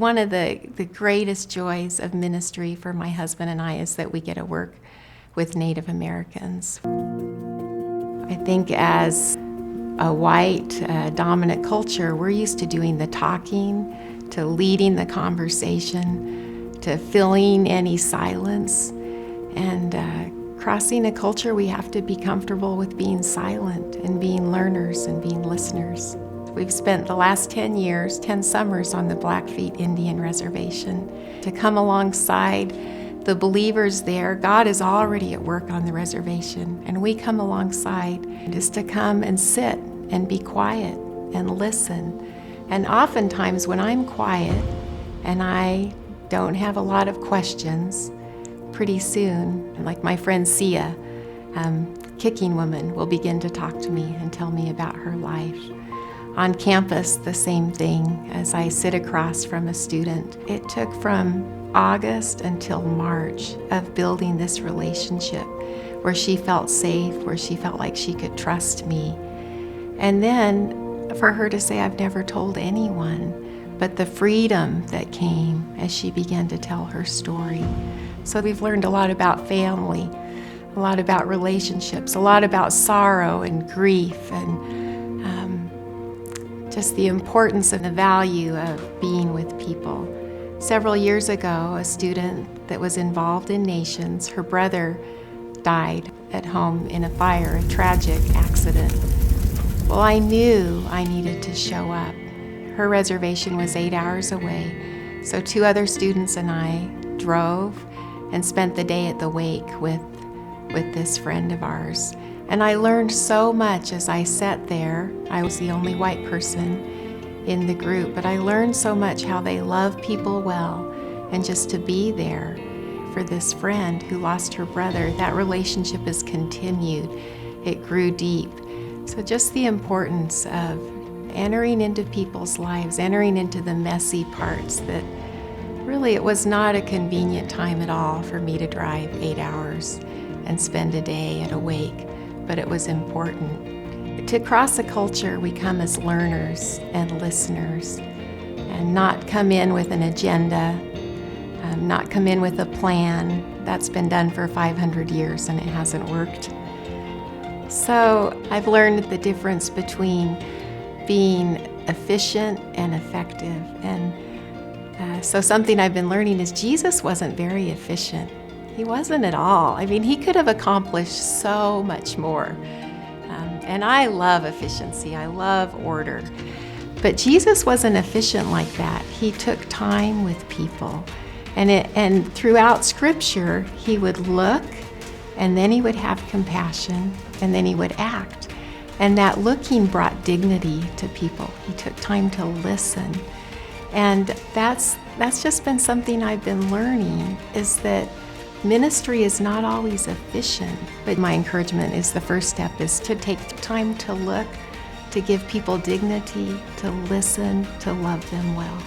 One of the greatest joys of ministry for my husband and I is that we get to work with Native Americans. I think as a white dominant culture, we're used to doing the talking, to leading the conversation, to filling any silence. And crossing a culture, we have to be comfortable with being silent and being learners and being listeners. We've spent the last 10 years, 10 summers on the Blackfeet Indian Reservation to come alongside the believers there. God is already at work on the reservation, and we come alongside just to come and sit and be quiet and listen. And oftentimes when I'm quiet and I don't have a lot of questions, pretty soon, like my friend Sia, Kicking Woman, will begin to talk to me and tell me about her life. On campus, the same thing. As I sit across from a student, it took from August until March of building this relationship where she felt safe, where she felt like she could trust me. And then for her to say, I've never told anyone, but the freedom that came as she began to tell her story. So we've learned a lot about family, a lot about relationships, a lot about sorrow and grief, and just the importance and the value of being with people. Several years ago, a student that was involved in Nations, her brother died at home in a fire, a tragic accident. Well, I knew I needed to show up. Her reservation was 8 hours away, so 2 other students and I drove and spent the day at the wake with this friend of ours. And I learned so much as I sat there. I was the only white person in the group, but I learned so much how they love people well, and just to be there for this friend who lost her brother. That relationship has continued. It grew deep. So just the importance of entering into people's lives, entering into the messy parts that really it was not a convenient time at all for me to drive 8 hours and spend a day at a wake, but it was important. To cross a culture, we come as learners and listeners, and not come in with an agenda, not come in with a plan. That's been done for 500 years and it hasn't worked. So I've learned the difference between being efficient and effective. And so something I've been learning is Jesus wasn't very efficient. He wasn't at all. I mean, he could have accomplished so much more. And I love efficiency. I love order. But Jesus wasn't efficient like that. He took time with people. And throughout Scripture, he would look, and then he would have compassion, and then he would act. And that looking brought dignity to people. He took time to listen. And that's just been something I've been learning, is that ministry is not always efficient, but my encouragement is the first step is to take time to look, to give people dignity, to listen, to love them well.